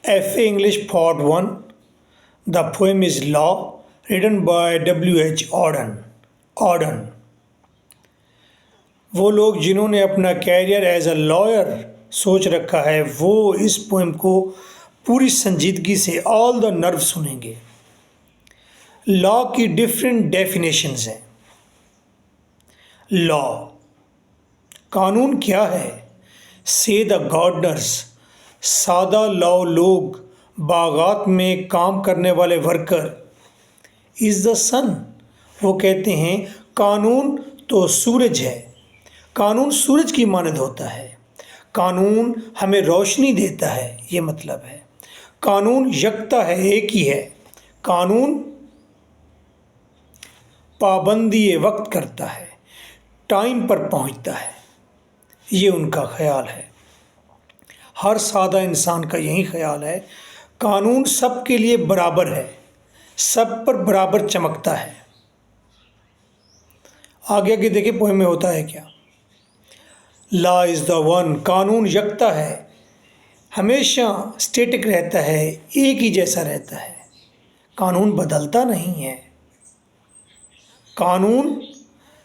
FA English Part 1. The poem is Law, written by W.H. Auden. Auden. वो लोग जिन्होंने अपना कैरियर एज अ लॉयर सोच रखा है वो इस पोएम को पूरी संजीदगी से ऑल द नर्व सुनेंगे। लॉ की डिफरेंट डेफिनेशंस हैं। लॉ कानून क्या है? से द गार्डनर्स, सादा लॉ लोग, बागात में काम करने वाले वर्कर। इज़ द सन, वो कहते हैं कानून तो सूरज है। कानून सूरज की मानद होता है। कानून हमें रोशनी देता है, ये मतलब है। कानून यकता है, एक ही है। कानून पाबंदी वक्त करता है, टाइम पर पहुंचता है, ये उनका ख्याल है। हर सादा इंसान का यही ख्याल है। कानून सबके लिए बराबर है, सब पर बराबर चमकता है। आगे आगे देखिए पोएम में होता है क्या। लॉ इज़ द वन, कानून यकता है, हमेशा स्टेटिक रहता है, एक ही जैसा रहता है। कानून बदलता नहीं है। कानून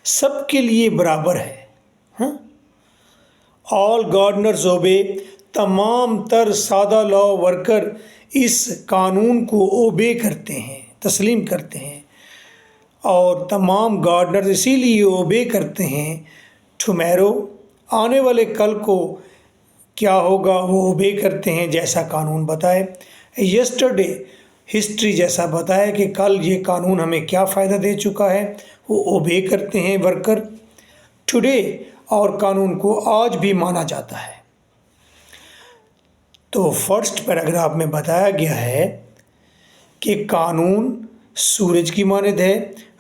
सबके लिए बराबर है। ऑल गार्डनर्स ओबे, तमाम तर सादा लॉ वर्कर इस कानून को ओबे करते हैं, तस्लीम करते हैं। और तमाम गार्डनर्स इसीलिए ओबे करते हैं। टुमेरो, आने वाले कल को क्या होगा वो ओबे करते हैं जैसा कानून बताए। यस्टरडे, हिस्ट्री जैसा बताया कि कल ये कानून हमें क्या फ़ायदा दे चुका है, वो ओबे करते हैं वर्कर। टुडे, और कानून को आज भी माना जाता है। तो फर्स्ट पैराग्राफ में बताया गया है कि कानून सूरज की मानद है,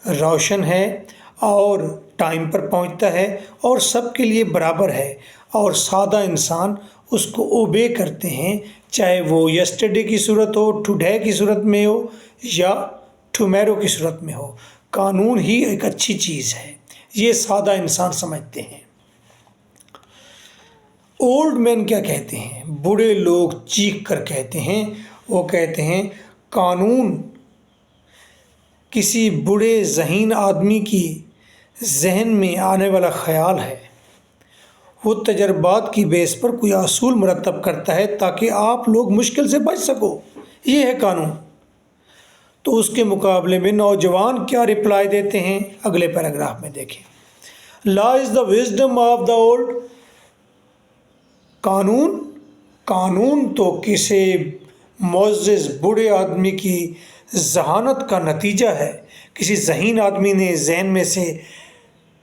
रोशन है और टाइम पर पहुंचता है और सबके लिए बराबर है। और सादा इंसान उसको ओबे करते हैं, चाहे वो यस्टरडे की सूरत हो, टुडे की सूरत में हो या टुमेरो की सूरत में हो। कानून ही एक अच्छी चीज़ है, ये सादा इंसान समझते हैं। ओल्ड मैन क्या कहते हैं? बूढ़े लोग चीख कर कहते हैं। वो कहते हैं कानून किसी बूढ़े ज़हीन आदमी की जहन में आने वाला ख्याल है। वो तजर्बात की बेस पर कोई असूल मुरतब करता है ताकि आप लोग मुश्किल से बच सको, ये है कानून। तो उसके मुकाबले में नौजवान क्या रिप्लाई देते हैं अगले पैराग्राफ में देखें। Law is the wisdom of the old, कानून तो किसी मोअज़्ज़िज़ बूढ़े आदमी की जहानत का नतीजा है। किसी ज़हीन आदमी ने जहन में से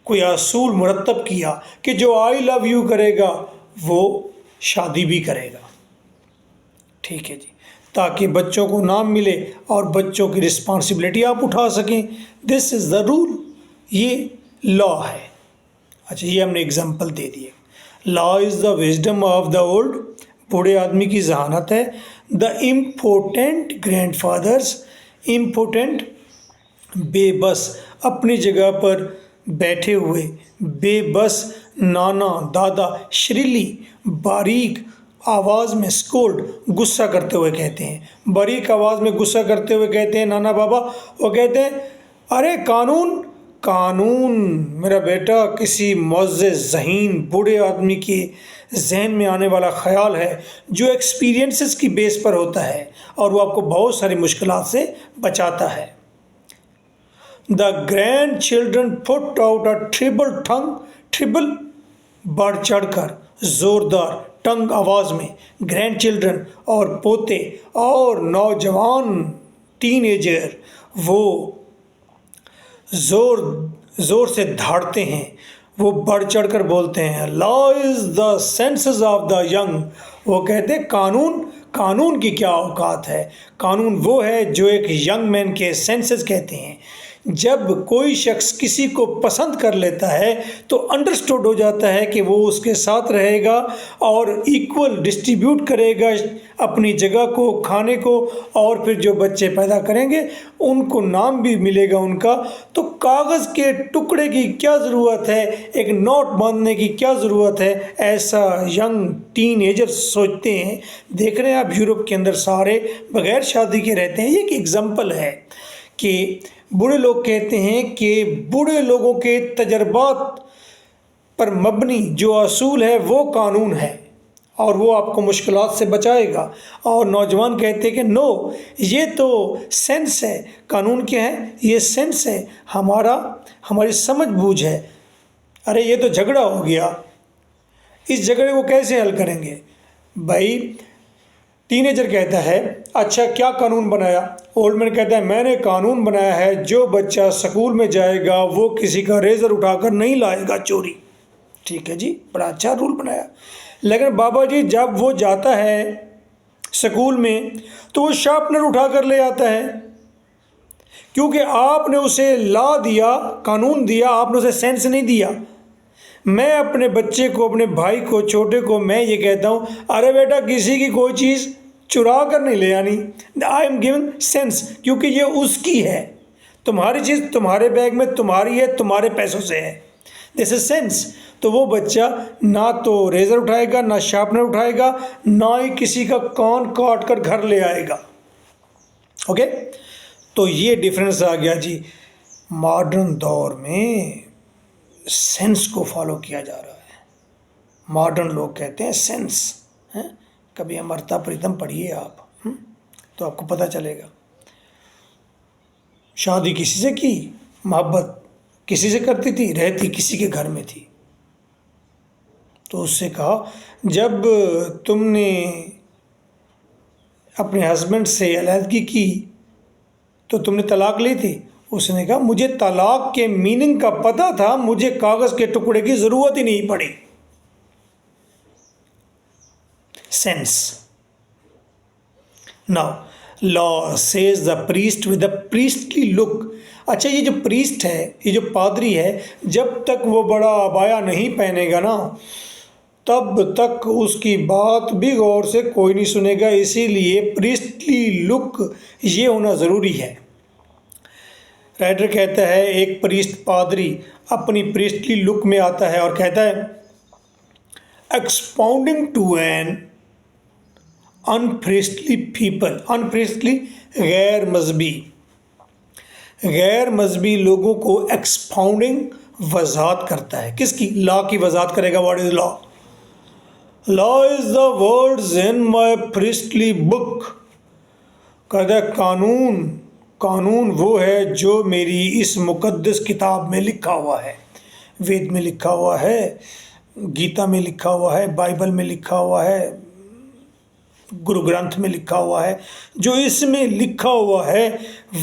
कोई असूल मुरतब किया कि जो आई लव यू करेगा वो शादी भी करेगा। ठीक है जी, ताकि बच्चों को नाम मिले और बच्चों की रिस्पॉन्सिबिलिटी आप उठा सकें। दिस इज़ द रूल, ये लॉ है। अच्छा, ये हमने एग्जाम्पल दे दिए। Law is the wisdom of the old, बूढ़े आदमी की जहानत है। द इम्पोर्टेंट ग्रैंडफादर्स, इम्पोर्टेंट बेबस, अपनी जगह पर बैठे हुए बेबस नाना दादा, श्रीली बारीक आवाज़ में स्कोल्ड, गुस्सा करते हुए कहते हैं। बारीक आवाज़ में गुस्सा करते हुए कहते हैं नाना बाबा। वो कहते हैं अरे कानून मेरा बेटा किसी मुअज़्ज़िज़ ज़हीन बूढ़े आदमी के जहन में आने वाला ख्याल है जो एक्सपीरियंसेस की बेस पर होता है और वो आपको बहुत सारी मुश्किलात से बचाता है। The grandchildren put out a treble tongue, treble बढ़ चढ़कर, ज़ोरदार, टंग आवाज़ में। ग्रैंड चिल्ड्रन और पोते और नौजवान टीनेजर वो ज़ोर से धाड़ते हैं, वो बढ़ चढ़ कर बोलते हैं। Law is the senses of the young, वो कहते हैं कानून की क्या औकात है। कानून वो है जो एक यंग मैन के सेंसेस कहते हैं, जब कोई शख्स किसी को पसंद कर लेता है तो अंडरस्टूड हो जाता है कि वो उसके साथ रहेगा और इक्वल डिस्ट्रीब्यूट करेगा अपनी जगह को, खाने को, और फिर जो बच्चे पैदा करेंगे उनको नाम भी मिलेगा उनका। तो कागज़ के टुकड़े की क्या ज़रूरत है, एक नोट बांधने की क्या ज़रूरत है, ऐसा यंग टीनेजर्स सोचते हैं। देख रहे हैं आप यूरोप के अंदर सारे बगैर शादी के रहते हैं। ये एक एग्जाम्पल है कि बूढ़े लोग कहते हैं कि बूढ़े लोगों के तजर्बात पर मबनी जो असूल है वो कानून है और वो आपको मुश्किलात से बचाएगा। और नौजवान कहते हैं कि नो, ये तो सेंस है। कानून क्या है? ये सेंस है, हमारी समझ बूझ है। अरे ये तो झगड़ा हो गया, इस झगड़े को कैसे हल करेंगे भाई? टीनेजर कहता है अच्छा क्या कानून बनाया? ओल्ड मैन कहता है मैंने कानून बनाया है, जो बच्चा स्कूल में जाएगा वो किसी का रेजर उठाकर नहीं लाएगा चोरी। ठीक है जी, बड़ा अच्छा रूल बनाया। लेकिन बाबा जी जब वो जाता है स्कूल में तो वो शार्पनर उठाकर ले आता है, क्योंकि आपने उसे लॉ दिया, कानून दिया, आपने उसे सेंस नहीं दिया। मैं अपने बच्चे को, अपने भाई को, छोटे को मैं ये कहता हूँ अरे बेटा किसी की कोई चीज़ चुरा कर नहीं ले आनी। आई एम गिवन सेंस, क्योंकि ये उसकी है। तुम्हारी चीज़ तुम्हारे बैग में तुम्हारी है, तुम्हारे पैसों से है, दिस इज सेंस। तो वो बच्चा ना तो रेजर उठाएगा, ना शार्पनर उठाएगा, ना ही किसी का कान काट कर घर ले आएगा। ओके, तो ये डिफरेंस आ गया जी। मॉडर्न दौर में सेंस को फॉलो किया जा रहा है। मॉडर्न लोग कहते हैं सेंस है। कभी अमृता प्रीतम पढ़िए आप, तो आपको पता चलेगा। शादी किसी से की, मोहब्बत किसी से करती थी, रहती किसी के घर में थी। तो उससे कहा जब तुमने अपने हस्बैंड से अलहदगी की तो तुमने तलाक ली थी? उसने कहा मुझे तलाक के मीनिंग का पता था, मुझे कागज़ के टुकड़े की ज़रूरत ही नहीं पड़ी। Sense. Now law says the priest with the priestly look. अच्छा, ये जो प्रीस्ट है, ये जो पादरी है, जब तक वो बड़ा अबाया नहीं पहनेगा ना तब तक उसकी बात भी गौर से कोई नहीं सुनेगा। इसीलिए प्रीस्टली लुक ये होना ज़रूरी है। राइटर कहता है एक प्रीस्ट पादरी अपनी प्रीस्टली लुक में आता है और कहता है एक्सपाउंडिंग टू एन अनप्रीस्टली पीपल। अनप्रीस्टली गैर मजहबी लोगों को एक्सपाउंडिंग वजाहत करता है। किसकी? लॉ की वजाहत करेगा। What is law? Law is the words in my priestly book. कहता है कानून वो है जो मेरी इस मुकद्दस किताब में लिखा हुआ है। वेद में लिखा हुआ है, गीता में लिखा हुआ है, बाइबल में लिखा हुआ है, गुरु ग्रंथ में लिखा हुआ है। जो इसमें लिखा हुआ है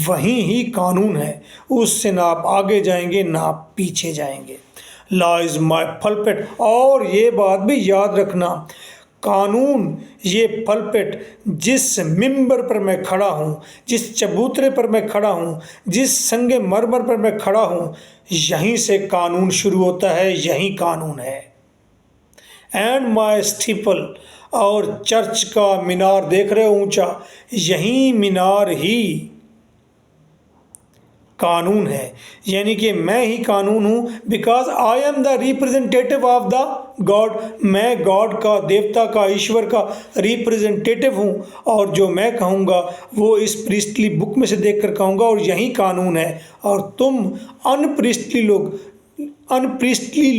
वही ही कानून है। उससे ना आप आगे जाएंगे ना आप पीछे जाएंगे। Law is my pulpit. और ये बात भी याद रखना, कानून ये पल्पिट, जिस मिंबर पर मैं खड़ा हूँ, जिस चबूतरे पर मैं खड़ा हूँ, जिस संगे मरमर पर मैं खड़ा हूँ, यहीं से कानून शुरू होता है, यही कानून है। एंड माई स्टीपल, और चर्च का मीनार देख रहे हो ऊंचा, यही मीनार ही कानून है। यानी कि मैं ही कानून हूँ। Because I am the representative of the God. मैं गॉड का, देवता का, ईश्वर का रिप्रेजेंटेटिव हूँ, और जो मैं कहूँगा वो इस प्रीस्टली बुक में से देखकर कहूँगा, और यही कानून है। और तुम अनप्रीस्टली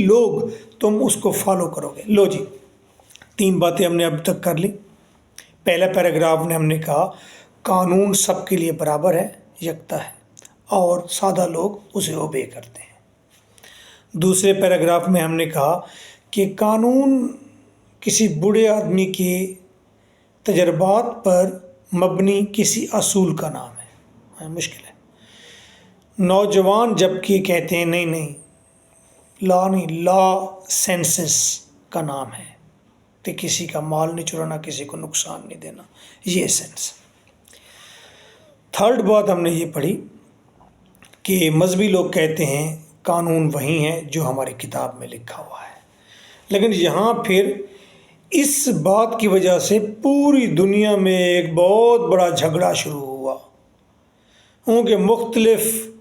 लोग तुम उसको फॉलो करोगे। लो जी, 3 बातें हमने अब तक कर ली। पहला पैराग्राफ में हमने कहा कानून सबके लिए बराबर है, यकता है, और सादा लोग उसे ओबे करते हैं। दूसरे पैराग्राफ में हमने कहा कि कानून किसी बूढ़े आदमी के तजर्बात पर मबनी किसी असूल का नाम है। मुश्किल है। नौजवान जबकि कहते हैं नहीं, लॉ नहीं, लॉ सेंसेस का नाम है, तो किसी का माल नहीं चुराना, किसी को नुकसान नहीं देना, ये सेंस। थर्ड बात हमने ये पढ़ी कि मजहबी लोग कहते हैं कानून वही है जो हमारी किताब में लिखा हुआ है, लेकिन यहाँ फिर इस बात की वजह से पूरी दुनिया में एक बहुत बड़ा झगड़ा शुरू हुआ। उनके मुख्तलिफ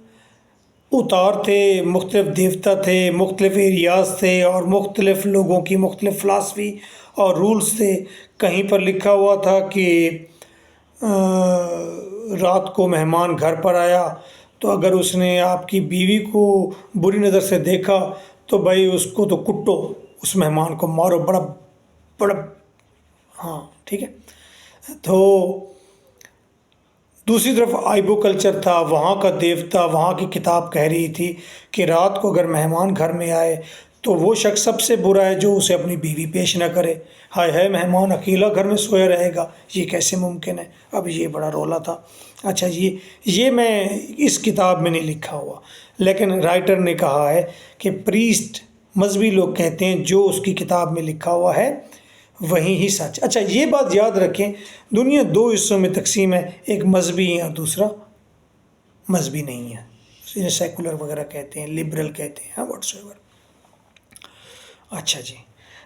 उतार थे, मुख्तलिफ देवता थे, मुख्तलिफ एरियाज़ थे और मुख्तलिफ लोगों की मुख्तलिफ फ़िलासफ़ी और रूल्स थे। कहीं पर लिखा हुआ था कि रात को मेहमान घर पर आया तो अगर उसने आपकी बीवी को बुरी नज़र से देखा तो भाई उसको तो कुटो, उस मेहमान को मारो, बड़ा बड़ा, हाँ ठीक है। तो दूसरी तरफ आइबो कल्चर था, वहाँ का देवता, वहाँ की किताब कह रही थी कि रात को अगर मेहमान घर में आए तो वो शख्स सबसे बुरा है जो उसे अपनी बीवी पेश न करे। हाय हाय, मेहमान अकेला घर में सोया रहेगा, ये कैसे मुमकिन है। अब ये बड़ा रोला था। अच्छा, ये मैं इस किताब में नहीं लिखा हुआ, लेकिन राइटर ने कहा है कि प्रीस्ट, मजहबी लोग कहते हैं जो उसकी किताब में लिखा हुआ है वही ही सच। अच्छा, ये बात याद रखें, दुनिया दो हिस्सों में तकसीम है, एक मजहबी है और दूसरा मजहबी नहीं है। इन्हें सेकुलर वगैरह कहते हैं, लिबरल कहते हैं, व्हाट्सएवर। अच्छा जी,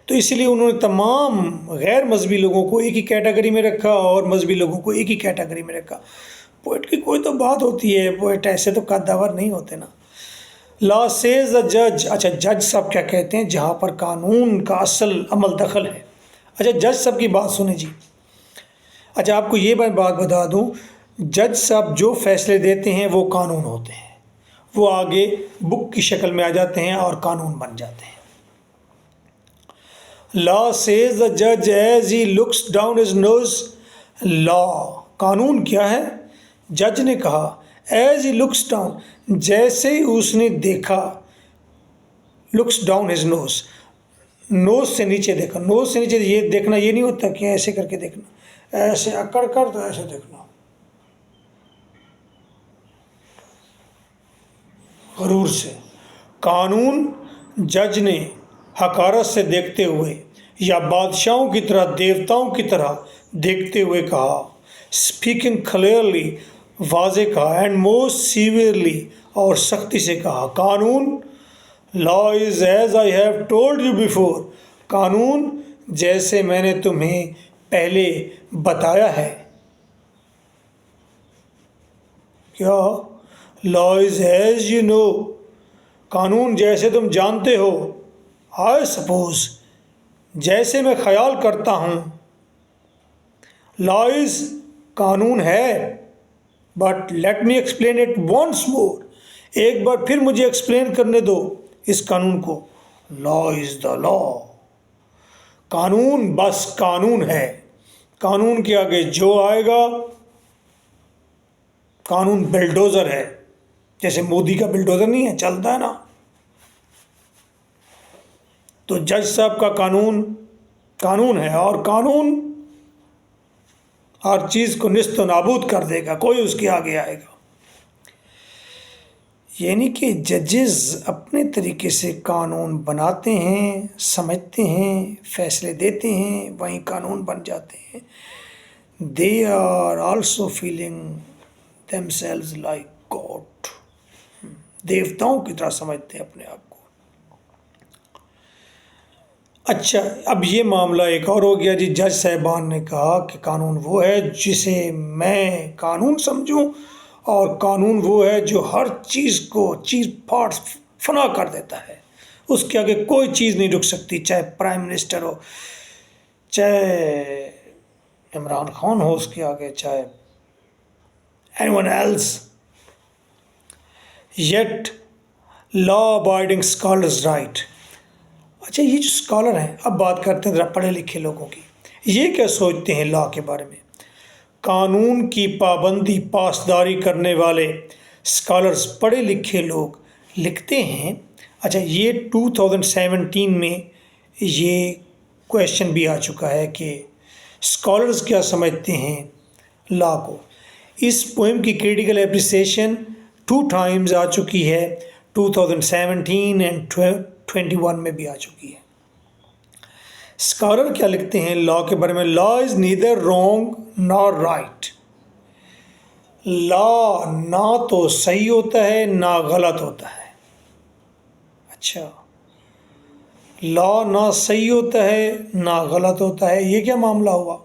तो इसलिए उन्होंने तमाम गैर मजहबी लोगों को एक ही कैटेगरी में रखा और मजहबी लोगों को एक ही कैटेगरी में रखा। पोइट की कोई तो बात होती है, पोइट ऐसे तो कद्दावर नहीं होते ना। लॉ सेज द जज, अच्छा जज साहब क्या कहते हैं जहाँ पर कानून का असल अमल दखल है। अच्छा, जज साहब की बात सुने जी। अच्छा, आपको ये मैं बात बता दूं, जज साहब जो फैसले देते हैं वो कानून होते हैं, वो आगे बुक की शक्ल में आ जाते हैं और कानून बन जाते हैं। लॉ सेज द जज as he looks down his nose, law कानून क्या है, जज ने कहा एज ही लुक्स डाउन, जैसे ही उसने देखा, looks down his nose, nose से नीचे देखा। नोज से नीचे ये देखना ये नहीं होता कि ऐसे करके देखना, ऐसे अकड़ कर तो ऐसे देखना, गरूर से। कानून जज ने हकारत से देखते हुए या बादशाहों की तरह, देवताओं की तरह देखते हुए कहा, स्पीकिंग क्लियरली, वाजे कहा, एंड मोस्ट सीवियरली, और सख्ती से कहा, कानून law is as I have told you before, कानून जैसे मैंने तुम्हें पहले बताया है। क्या? Law is as you know, कानून जैसे तुम जानते हो। आई सपोज, जैसे मैं ख्याल करता हूँ। लॉ इज़, कानून है, but let me explain it once more, एक बार फिर मुझे एक्सप्लेन करने दो इस कानून को। लॉ इज़ द लॉ, कानून बस कानून है, कानून के आगे जो आएगा, कानून बिल्डोज़र है, जैसे मोदी का बिल्डोज़र नहीं है, चलता है ना। तो जज साहब का कानून कानून है, और कानून हर चीज़ को निस्त नाबूद कर देगा, कोई उसके आगे आएगा। यानी कि जजेस अपने तरीके से कानून बनाते हैं, समझते हैं, फैसले देते हैं, वहीं कानून बन जाते हैं। They are also feeling themselves like god, देवताओं की तरह समझते हैं अपने आप को। अच्छा, अब ये मामला एक और हो गया जी। जज साहिबान ने कहा कि कानून वो है जिसे मैं कानून समझूं, और कानून वो है जो हर चीज़ को चीज़ फाड़ फना कर देता है, उसके आगे कोई चीज़ नहीं रुक सकती, चाहे प्राइम मिनिस्टर हो, चाहे इमरान खान हो उसके आगे, चाहे anyone else. Yet law abiding scholars right. अच्छा, ये जो स्कॉलर हैं, अब बात करते हैं ज़रा पढ़े लिखे लोगों की, ये क्या सोचते हैं लॉ के बारे में। कानून की पाबंदी पासदारी करने वाले स्कॉलर्स, पढ़े लिखे लोग लिखते हैं। अच्छा, ये 2017 में ये क्वेश्चन भी आ चुका है कि स्कॉलर्स क्या समझते हैं लॉ को। इस पोएम की क्रिटिकल एप्रिसिएशन 2 टाइम्स आ चुकी है, 2017 एंड 21 में भी आ चुकी है। स्कॉलर क्या लिखते हैं लॉ के बारे में। Law is neither wrong nor right, law ना तो सही होता है ना गलत होता है। अच्छा, लॉ ना सही होता है ना गलत होता है, ये क्या मामला हुआ?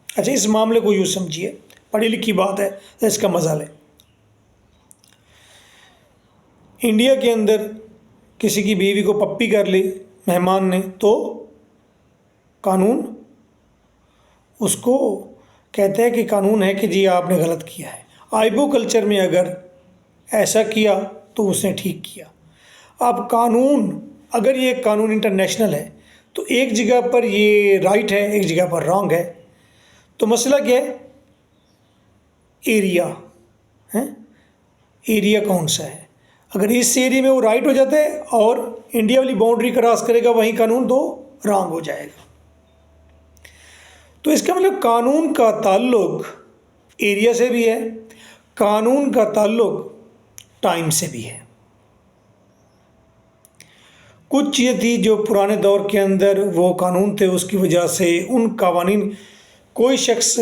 अच्छा, इस मामले को यूँ समझिए, पढ़ी लिखी बात है तो इसका मजा लें। इंडिया के अंदर किसी की बीवी को पप्पी कर ली मेहमान ने, तो कानून उसको कहते हैं कि कानून है कि जी आपने गलत किया है। आइबो कल्चर में अगर ऐसा किया तो उसने ठीक किया। अब कानून, अगर ये कानून इंटरनेशनल है तो एक जगह पर ये राइट है, एक जगह पर रॉन्ग है। तो मसला क्या है? एरिया है, एरिया कौन सा है। अगर इस एरिया में वो राइट हो जाता है और इंडिया वाली बाउंड्री क्रॉस करेगा वहीं कानून तो रॉन्ग हो जाएगा। तो इसका मतलब कानून का ताल्लुक एरिया से भी है, कानून का ताल्लुक टाइम से भी है। कुछ चीज़ें थी जो पुराने दौर के अंदर वो कानून थे, उसकी वजह से उन कवानीन, कोई शख्स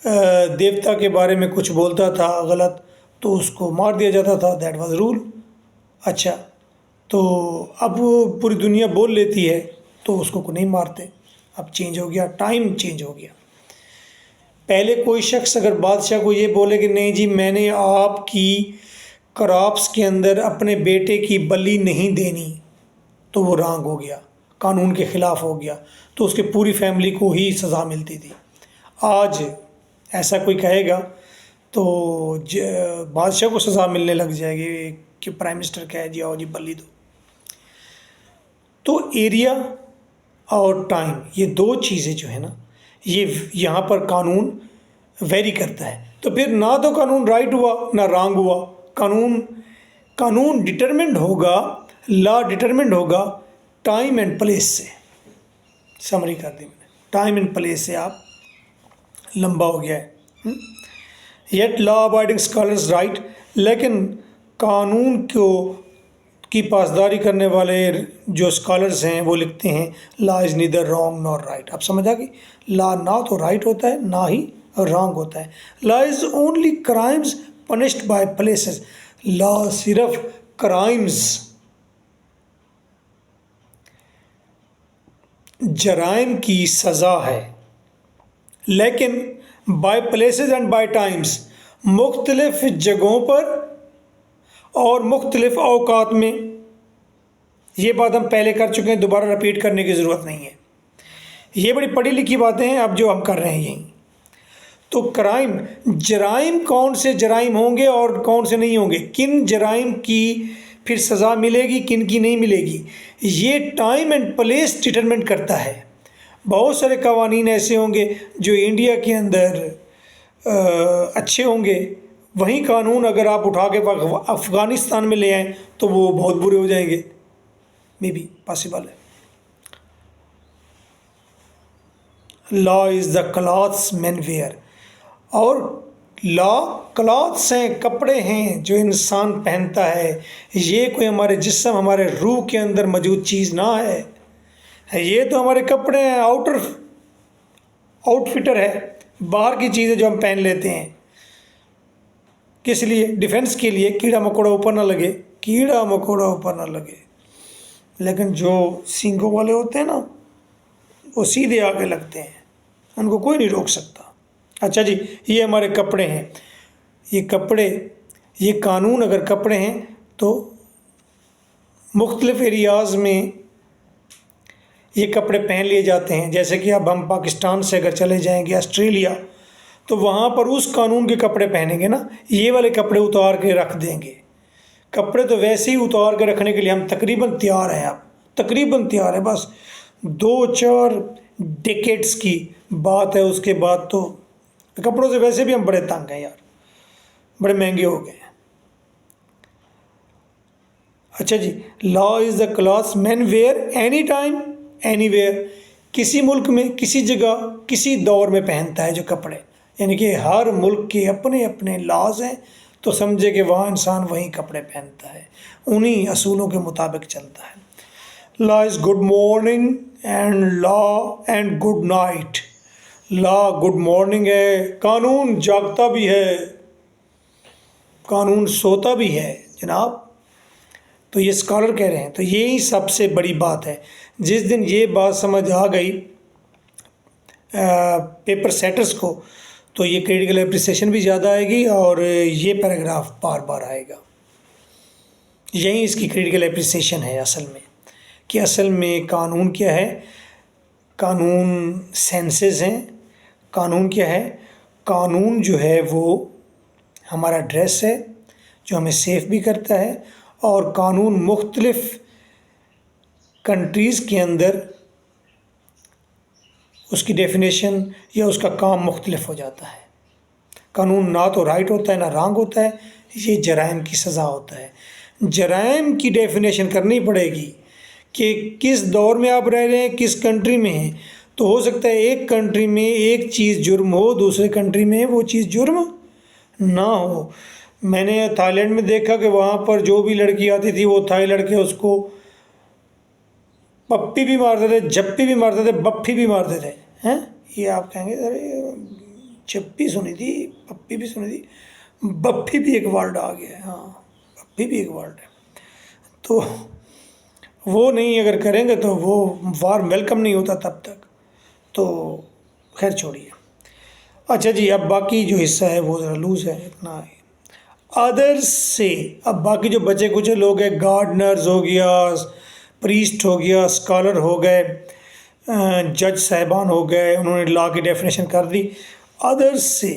देवता के बारे में कुछ बोलता था गलत तो उसको मार दिया जाता था, दैट वाज रूल। अच्छा, तो अब पूरी दुनिया बोल लेती है तो उसको नहीं मारते। अब चेंज हो गया, टाइम चेंज हो गया। पहले कोई शख्स अगर बादशाह को ये बोले कि नहीं जी मैंने आपकी क्रॉप्स के अंदर अपने बेटे की बलि नहीं देनी, तो वो रॉन्ग हो गया, कानून के ख़िलाफ़ हो गया, तो उसके पूरी फैमिली को ही सज़ा मिलती थी। आज ऐसा कोई कहेगा तो बादशाह को सज़ा मिलने लग जाएगी कि प्राइम मिनिस्टर कहे जी आओ जी बलि दो। तो एरिया और टाइम, ये दो चीज़ें जो है ना, ये यहाँ पर कानून वेरी करता है। तो फिर ना तो कानून राइट हुआ ना रॉन्ग हुआ, कानून डिटरमिन्ड होगा, लॉ डिटरमिन्ड होगा टाइम एंड प्लेस से। समरी कर दी मैंने, टाइम एंड प्लेस से आप लंबा हो गया है। Yet law abiding scholars right, लेकिन कानून को की पासदारी करने वाले जो स्कॉलर्स हैं वो लिखते हैं law is neither wrong nor right. आप समझ आ गई, लॉ ना तो राइट होता है ना ही रॉन्ग होता है। Law is only crimes punished by places, law सिर्फ क्राइम्स, जराइम की सज़ा है, लेकिन by places and by times, मुख्तलिफ जगहों पर और मुख्तलिफ औकात में। ये बात हम पहले कर चुके हैं, दोबारा रिपीट करने की ज़रूरत नहीं है। ये बड़ी पढ़ी लिखी बातें हैं अब जो हम कर रहे हैं यहीं। तो क्राइम, जराइम कौन से जराइम होंगे और कौन से नहीं होंगे, किन जराइम की फिर सज़ा मिलेगी किन की नहीं मिलेगी, ये टाइम एंड प्लेस डिटरमिन करता है। बहुत सारे कवानीन ऐसे होंगे जो इंडिया के अंदर अच्छे होंगे, वहीं कानून अगर आप उठा के अफ़गानिस्तान में ले आएँ तो वो बहुत बुरे हो जाएंगे। मे बी पॉसिबल है। Law is the clothes man wear, और लॉ क्लॉथ्स हैं, कपड़े हैं जो इंसान पहनता है। ये कोई हमारे जिस्म, हमारे रूह के अंदर मौजूद चीज़ ना है, ये तो हमारे कपड़े हैं, आउटफिटर है, बाहर की चीज़ें जो हम पहन लेते हैं। किस लिए? डिफेंस के लिए, कीड़ा मकोड़ा ऊपर ना लगे, कीड़ा मकोड़ा ऊपर ना लगे। लेकिन जो सींगों वाले होते हैं ना, वो सीधे आगे लगते हैं, उनको कोई नहीं रोक सकता। अच्छा जी, ये हमारे कपड़े हैं, ये कपड़े, ये कानून अगर कपड़े हैं तो मुख्तलिफ़ एरियाज़ में ये कपड़े पहन लिए जाते हैं। जैसे कि अब हम पाकिस्तान से अगर चले जाएंगे ऑस्ट्रेलिया, तो वहाँ पर उस कानून के कपड़े पहनेंगे ना, ये वाले कपड़े उतार के रख देंगे। कपड़े तो वैसे ही उतार के रखने के लिए हम तकरीबन तैयार हैं, अब तकरीबन तैयार है, बस 2-4 डेकेड्स की बात है, उसके बाद तो कपड़ों से वैसे भी हम बड़े तंग हैं यार, बड़े महंगे हो गए हैं। अच्छा जी, law is the clothes man wear any time anywhere, किसी मुल्क में किसी जगह किसी दौर में पहनता है जो कपड़े, यानी कि हर मुल्क के अपने अपने लॉज हैं, तो समझे कि वहाँ इंसान वही कपड़े पहनता है, उन्हीं असूलों के मुताबिक चलता है। Law is good morning and law and good night. Law good morning है, कानून जागता भी है, कानून सोता भी है जनाब। तो ये स्कॉलर कह रहे हैं। तो यही सबसे बड़ी बात है। जिस दिन ये बात समझ आ गई पेपर सेटर्स को, तो ये क्रिटिकल एप्रिसिएशन भी ज़्यादा आएगी और ये पैराग्राफ बार बार आएगा। यही इसकी क्रिटिकल एप्रिसिएशन है असल में, कि असल में कानून क्या है। कानून सेंसेस हैं। कानून क्या है? कानून जो है वो हमारा ड्रेस है जो हमें सेफ भी करता है, और कानून मुख्तलिफ़ कंट्रीज़ के अंदर उसकी डेफिनेशन या उसका काम मुख्तलिफ हो जाता है। कानून ना तो राइट होता है ना रॉन्ग होता है, ये जराइम की सज़ा होता है। जराइम की डेफिनेशन करनी पड़ेगी कि किस दौर में आप रह रहे हैं, किस कंट्री में हैं। तो हो सकता है एक कंट्री में एक चीज़ जुर्म हो, दूसरे कंट्री में वो चीज़ जुर्म ना हो। मैंने थाईलैंड में देखा कि वहाँ पर जो भी लड़की आती थी वो थाई लड़के उसको पप्पी भी मारते थे, जप्पी भी मारते थे, बप्पी भी मारते थे। हैं, ये आप कहेंगे अरे जप्पी सुनी थी, पप्पी भी सुनी थी, बप्पी भी एक वर्ड आ गया है। हाँ, बप्पी भी एक वर्ड है। तो वो नहीं अगर करेंगे तो वो वार वेलकम नहीं होता तब तक। तो खैर छोड़िए। अच्छा जी, अब बाकी जो हिस्सा है वो ज़रा लूज़ है, इतना है। अदर्स से अब बाकी जो बचे कुछ लोग हैं, गार्डनर्स हो गया, प्रीस्ट हो गया, स्कॉलर हो गए, जज साहिबान हो गए, उन्होंने लॉ की डेफिनेशन कर दी। अदर्स से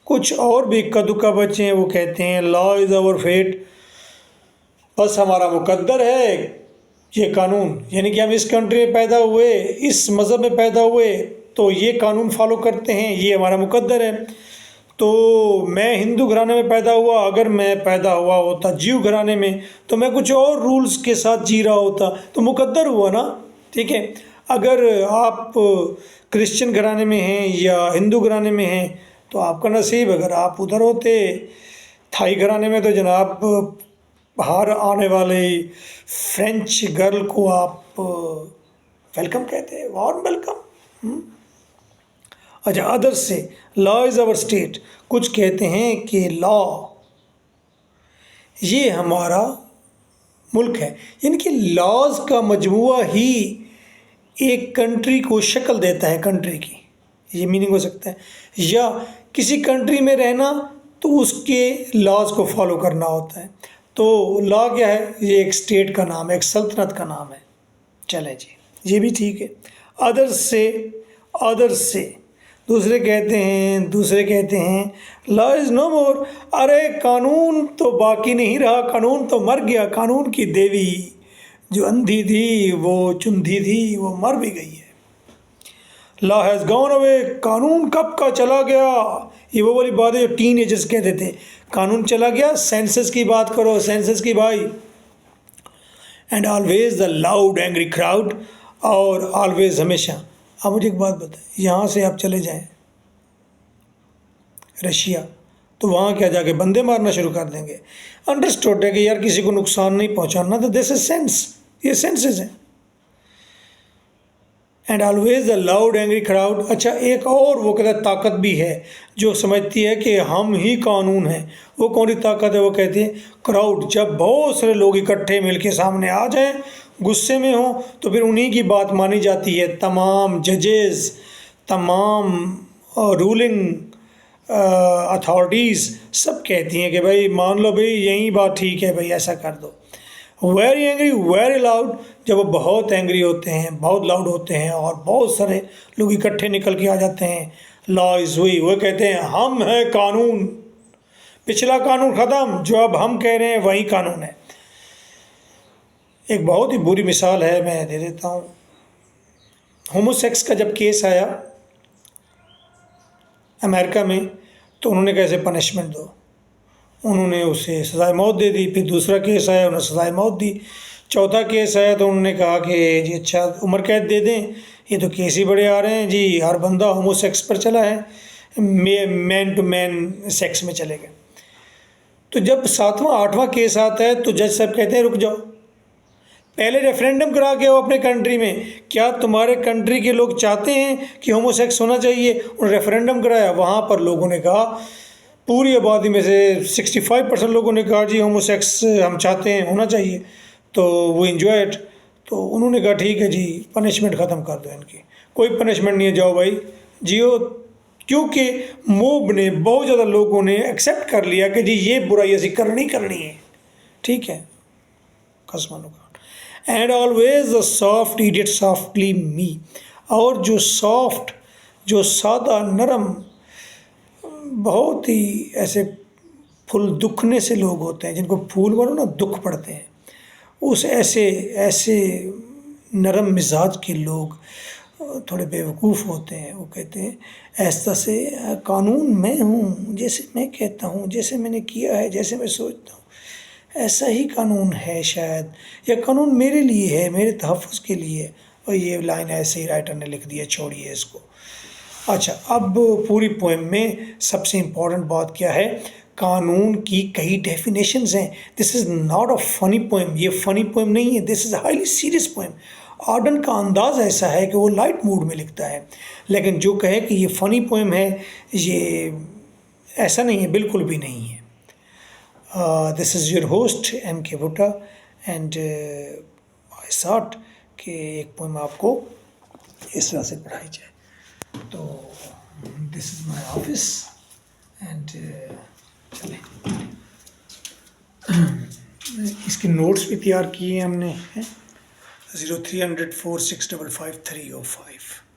कुछ और भी इक्का दुक्का बच्चे हैं, वो कहते हैं लॉ इज़ आवर फेट, बस हमारा मुकद्दर है ये कानून। यानी कि हम इस कंट्री में पैदा हुए, इस मज़हब में पैदा हुए, तो ये कानून फॉलो करते हैं, ये हमारा मुकद्दर है। तो मैं हिंदू घराने में पैदा हुआ, अगर मैं पैदा हुआ होता जीव घराने में तो मैं कुछ और रूल्स के साथ जी रहा होता, तो मुकद्दर हुआ ना। ठीक है, अगर आप क्रिश्चियन घराने में हैं या हिंदू घराने में हैं तो आपका नसीब। अगर आप उधर होते थाई घराने में तो जनाब बाहर आने वाले फ्रेंच गर्ल को आप वेलकम कहते हैं, वार्म वेलकम। अच्छा, अदर से लॉ इज़ आवर स्टेट, कुछ कहते हैं कि लॉ ये हमारा मुल्क है। यानी कि लॉज का मजमुआ ही एक कंट्री को शक्ल देता है, कंट्री की, ये मीनिंग हो सकता है। या किसी कंट्री में रहना तो उसके लॉज को फॉलो करना होता है। तो लॉ क्या है? ये एक स्टेट का नाम है, एक सल्तनत का नाम है। चले जी, ये भी ठीक है। अदर्स से दूसरे कहते हैं लॉ इज़ नो मोर। अरे कानून तो बाकी नहीं रहा, कानून तो मर गया। कानून की देवी जो अंधी थी, वो चुंधी थी, वो मर भी गई है। लॉ हैज़ गॉन अवे, कानून कब का चला गया। ये वो वाली बात है जो टीन एजर्स कहते थे, कानून चला गया। सेंसस की बात करो, सेंसस की भाई। And always the loud angry crowd, और ऑलवेज हमेशा। अब मुझे एक बात बताएं, यहाँ से आप चले जाएं रशिया, तो वहाँ क्या जाके बंदे मारना शुरू कर देंगे। अंडरस्टूड है कि यार किसी को नुकसान नहीं पहुँचाना, तो दिस इज सेंस, ये सेंसेस हैं। And always the loud angry crowd. अच्छा, एक और वो कहता है ताकत भी है जो समझती है कि हम ही कानून हैं। वो कौन सी ताकत है? वो कहती है क्राउड। जब बहुत सारे लोग इकट्ठे मिलके सामने आ जाएं, गुस्से में हो, तो फिर उन्हीं की बात मानी जाती है। तमाम जजेस, तमाम रूलिंग अथॉरिटीज़ सब कहती हैं कि भाई मान लो भाई यही बात ठीक है, भाई ऐसा कर दो। वेरी एंग्री वेरी लाउड, जब वो बहुत एंग्री होते हैं, बहुत लाउड होते हैं और बहुत सारे लोग इकट्ठे निकल के आ जाते हैं, लॉ इज़ हुई, वो कहते हैं हम हैं कानून, पिछला कानून ख़त्म, जो अब हम कह रहे हैं वही कानून है। एक बहुत ही बुरी मिसाल है, मैं दे देता हूँ। होमोसेक्स का जब केस आया अमेरिका में, तो उन्होंने कैसे पनिशमेंट दो, उन्होंने उसे सज़ाए मौत दे दी। फिर दूसरा केस आया, उन्होंने सज़ाए मौत दी। चौथा केस आया तो उन्होंने कहा कि जी अच्छा उम्र कैद दे दें। ये तो केस ही बड़े आ रहे हैं जी, हर बंदा होमोसेक्स पर चला है, मैन टू मैन सेक्स में चले गए। तो जब 7वां 8वां केस आता है तो जज साहब कहते हैं रुक जाओ, पहले रेफरेंडम करा के आओ अपने कंट्री में, क्या तुम्हारे कंट्री के लोग चाहते हैं कि होमोसेक्स होना चाहिए? उन्होंने रेफरेंडम कराया, वहाँ पर लोगों ने कहा पूरी आबादी में से 65% लोगों ने कहा जी होमोसेक्स हम चाहते हैं, होना चाहिए, तो वो इन्जॉय इट। तो उन्होंने कहा ठीक है जी, पनिशमेंट ख़त्म कर दो इनकी, कोई पनिशमेंट नहीं है, जाओ भाई जियो। क्योंकि मोब ने, बहुत ज़्यादा लोगों ने एक्सेप्ट कर लिया कि जी ये बुराई ऐसी करनी करनी है, ठीक है। कसमानो का and always the soft idiot softly me. और जो सॉफ्ट, जो सादा नरम, बहुत ही ऐसे फूल दुखने से लोग होते हैं, जिनको फूल बोलो ना दुख पड़ते हैं, उस ऐसे ऐसे नरम मिजाज के लोग थोड़े बेवकूफ़ होते हैं। वो कहते हैं ऐसा से कानून मैं हूँ, जैसे मैं कहता हूँ, जैसे मैंने किया है, जैसे मैं सोचता हूँ ऐसा ही कानून है शायद, या कानून मेरे लिए है, मेरे तहफ़्फ़ुज़ के लिए। और ये लाइन ऐसे ही राइटर ने लिख दिया, छोड़िए इसको। अच्छा, अब पूरी पोएम में सबसे इम्पॉर्टेंट बात क्या है, कानून की कई डेफिनेशंस हैं। This is not a funny poem, ये फनी पोएम नहीं है, this is highly serious poem. Auden का अंदाज़ ऐसा है कि वो लाइट मूड में लिखता है, लेकिन जो कहे कि ये फ़नी पोएम है, ये ऐसा नहीं है, बिल्कुल भी नहीं है। This is your host MK भुट्टा, एंड आई थॉट कि एक पोएम आपको इस तरह से पढ़ाई जाए। तो this is my office and चले, इसके नोट्स भी तैयार किए हैं हमने, 0300 4655 305।